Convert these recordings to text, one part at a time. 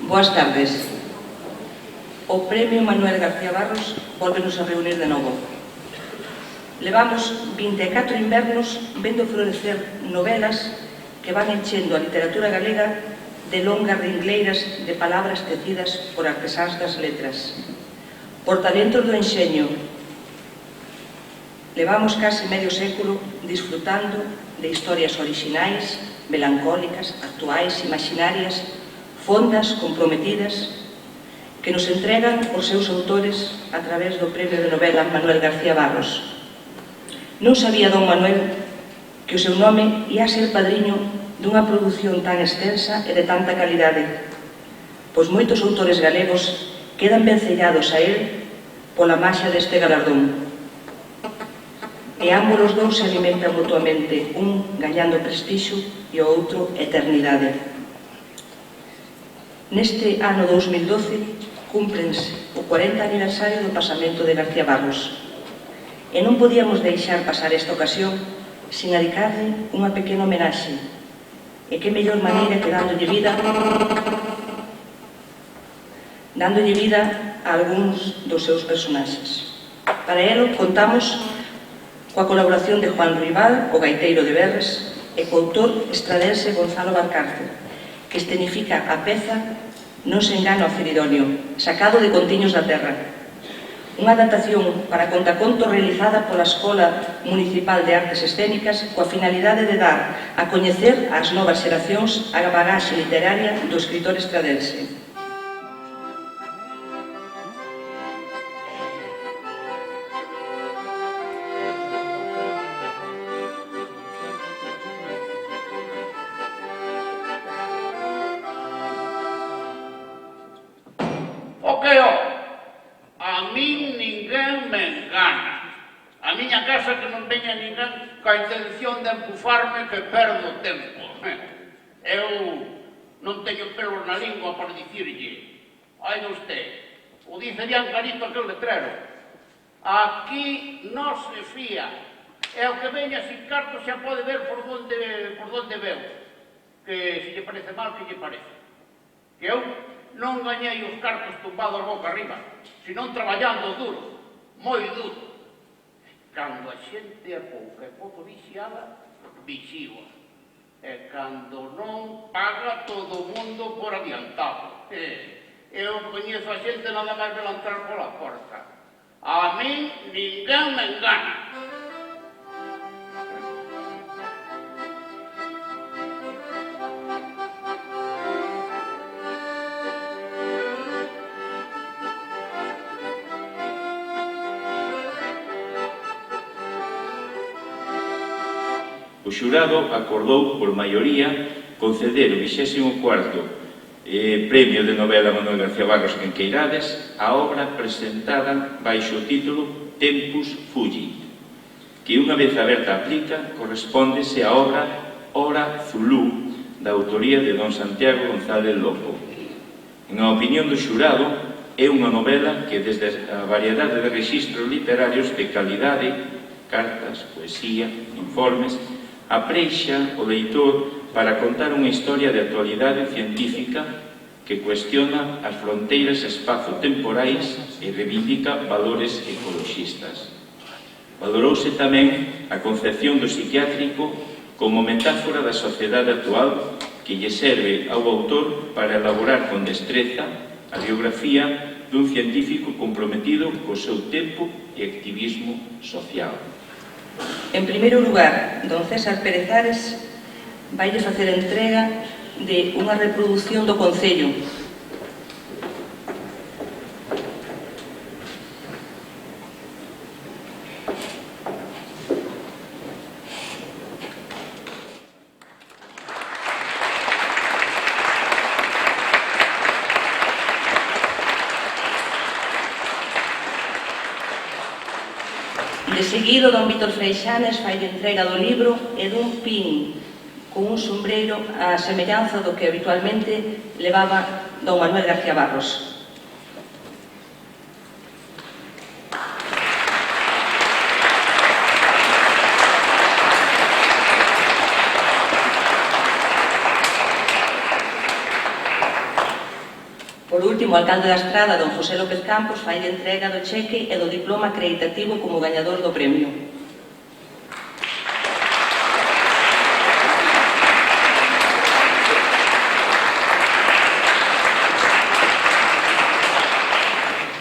Boas tardes. O Premio Manuel García Barros volvenos a reunir de novo. Levamos 24 invernos vendo florecer novelas que van enchendo a literatura galega de longas ringleiras de palabras tecidas por artesáns das letras. Por talentos do enxeño, levamos case medio século disfrutando de historias orixinais, melancólicas, actuais, imaginarias, fondas, comprometidas, que nos entregan os seus autores a través do Premio de Novela Manuel García Barros. Non sabía don Manuel que o seu nome ia ser padriño dunha produción tan extensa e de tanta calidade, pois moitos autores galegos quedan vencellados a él pola maxia deste galardón. E ambos os dous se alimentan mutuamente, un gañando prestixio e o outro eternidade. Neste ano 2012 cúmprense o 40 aniversario do pasamento de García Barros e non podíamos deixar pasar esta ocasión sin dedicarle unha pequena homenaxe, e que mellor maneira que dándolle vida a algúns dos seus personaxes. Para elo contamos coa colaboración de Juan Ruibal, o gaiteiro de Berres, e co autor estradense Gonzalo Valcárcel, que escenifica a peza Non se engana o Ciridonio, sacado de Contiños da Terra. Unha adaptación para contaconto realizada pola Escola Municipal de Artes Escénicas coa finalidade de dar a coñecer ás novas xeracións a bagaxe literaria do escritor estradense. A min ninguén me engana. A miña casa que non veña ninguén ca intención de empufarme que perdo tempo. Eu non teño pelos na lingua para dicirlle: ai usted, o dicerían clarito aquel letrero, aquí non se fía, e o que veña sin carto xa pode ver por donde veu, que se lle parece mal, que lle parece. Que eu non gañei os cartos tumbados boca arriba, senón traballando duro, moi duro. Cando a xente é pouca e pouco vixiada, vixío. E cando non, paga todo o mundo por adiantado. Eu coñezo a xente nada máis de entrar pola porta. A min ninguén me engana. O xurado acordou, por maioría, conceder o 24º Premio de Novela Manuel García Barros en Queirades a obra presentada baixo o título Tempus Fugit, que unha vez aberta a plica correspóndese á obra Hora Zulú, da autoría de don Santiago González Lopo. En a opinión do xurado, é unha novela que desde a variedade de rexistros literarios de calidade, cartas, poesía, informes, apreixa o leitor para contar unha historia de actualidade científica que cuestiona as fronteiras espazo-temporais e reivindica valores ecoloxistas. Valorouse tamén a concepción do psiquiátrico como metáfora da sociedade actual que lle serve ao autor para elaborar con destreza a biografía dun científico comprometido co seu tempo e activismo social. En primeiro lugar, don César Pérez Ares vaille facer entrega de unha reproducción do Concello. De seguido, don Vítor Freixanes fai entrega do libro e dun pin con un sombreiro a semellanza do que habitualmente levaba don Manuel García Barros. Por último, o alcalde da Estrada, don José López Campos, fai de entrega do cheque e do diploma acreditativo como gañador do premio.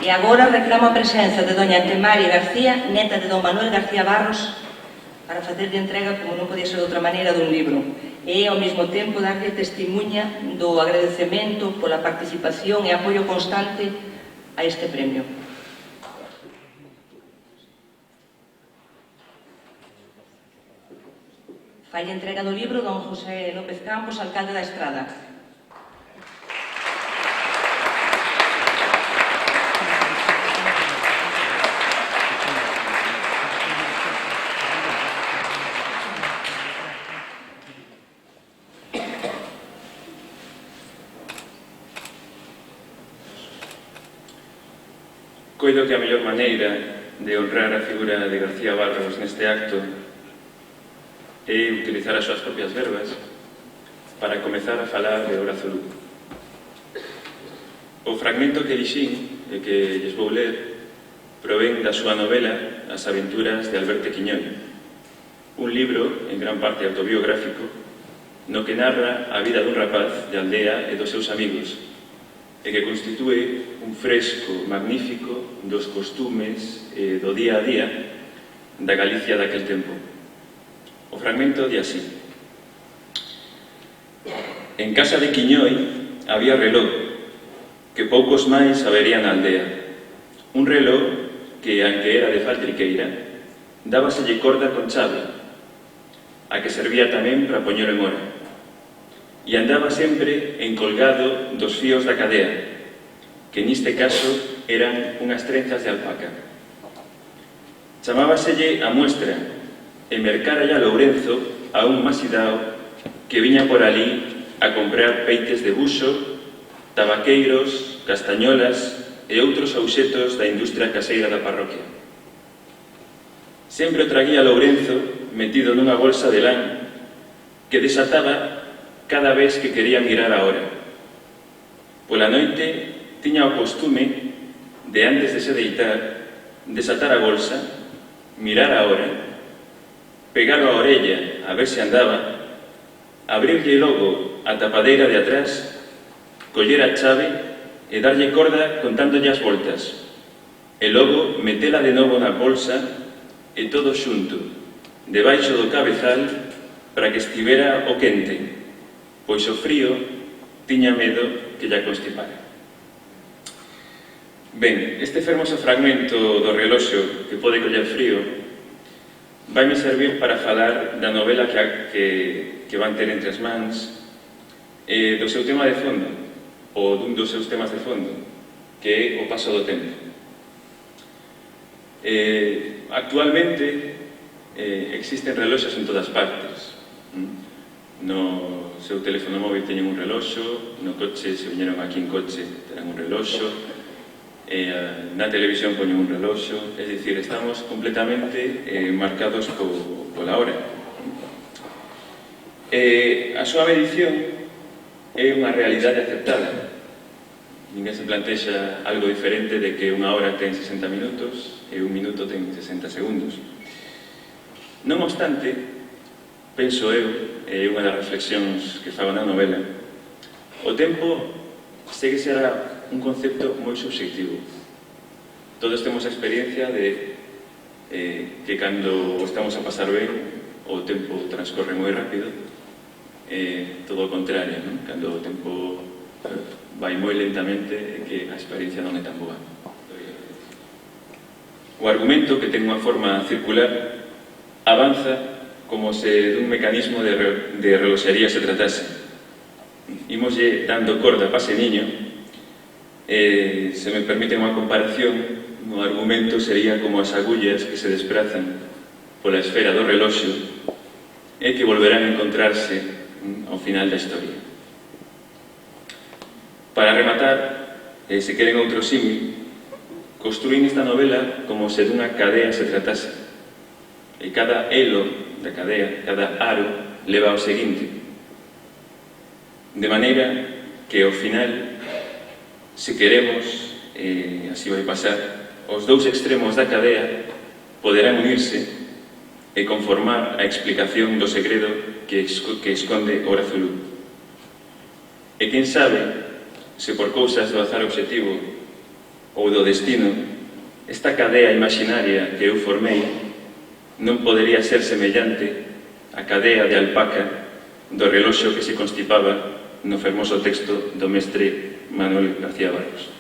E agora reclamo a presenza de doña Temari García, neta de don Manuel García Barros, para facer de entrega, como non podía ser de outra maneira, dun libro. E, ao mesmo tempo, darlle testimuña do agradecemento pola participación e apoio constante a este premio. Fai entrega do libro don José López Campos, alcalde da Estrada. Coido que a mellor maneira de honrar a figura de García Barros neste acto é utilizar as súas propias verbas para comezar a falar de Horacio Luco. O fragmento que elixín e que lles vou ler provén da súa novela As aventuras de Alberto Quiñoy, un libro en gran parte autobiográfico no que narra a vida dun rapaz de aldea e dos seus amigos e que constitúe un fresco magnífico dos costumes e do día a día da Galicia daquel tempo. O fragmento di así: En casa de Quiñoy había reloj que poucos máis saberían na aldea. Un reloj que, aunque era de faltriqueira, dábaselle corda con chave, a que servía tamén para poñelo en hora. E andaba sempre encolgado dos fíos da cadea, que neste caso eran unhas trenzas de alpaca. Chamábaselle a muestra e mercara a Lourenzo a un masidao que viña por ali a comprar peites de buxo, tabaqueiros, castañolas e outros auxetos da industria caseira da parroquia. Sempre o traguía Lourenzo metido nunha bolsa de lán que desataba cada vez que quería mirar a hora. Pola noite tiña o costume de, antes de se deitar, desatar a bolsa, mirar a hora, pegalo a orella a ver se andaba, abrirlle logo a tapadeira de atrás, coller a chave e darlle corda contándolle as voltas, e logo metela de novo na bolsa e todo xunto, debaixo do cabezal, para que estivera o quente, pois o frío tiña medo que lla constipara. Ben, este fermoso fragmento do reloxo que pode coller frío vaime servir para falar da novela que van ter entre as mans e do seu tema de fondo, ou dun dos seus temas de fondo, que é o paso do tempo. Actualmente existen reloxos en todas partes. No seu teléfono móvil teñen un reloxo, no coche, se viñeron aquí en coche, terán un reloxo, na televisión poñen un reloxo, é dicir, estamos completamente marcados pola hora. A súa medición é unha realidade aceptada. Ninguén se plantexa algo diferente de que unha hora ten 60 minutos e un minuto ten 60 segundos. Non obstante, penso eu, é unha das reflexións que fago na novela, o tempo segue será un concepto moi subxectivo. Todos temos a experiencia de que cando estamos a pasar ben, o tempo transcorre moi rápido, todo o contrario, non? Cando o tempo vai moi lentamente e que a experiencia non é tan boa. O argumento, que ten unha forma circular, avanza como se dun mecanismo de reloxería se tratase. Imoslle dando corda pa ese niño, se me permite unha comparación, o argumento sería como as agullas que se desprazan pola esfera do reloxo e que volverán a encontrarse ao final da historia. Para rematar, se queren outro símil, construín esta novela como se dunha cadea se tratase, e cada elo da cadea, cada aro, leva ao seguinte, de maneira que ao final Se queremos, así vai pasar, os dous extremos da cadea poderán unirse e conformar a explicación do segredo que esconde o Grazulú. E quen sabe se por cousas do azar obxectivo ou do destino esta cadea imaginaria que eu formei non podería ser semellante á cadea de alpaca do reloxo que se constipaba no fermoso texto do mestre Manuel García Barros.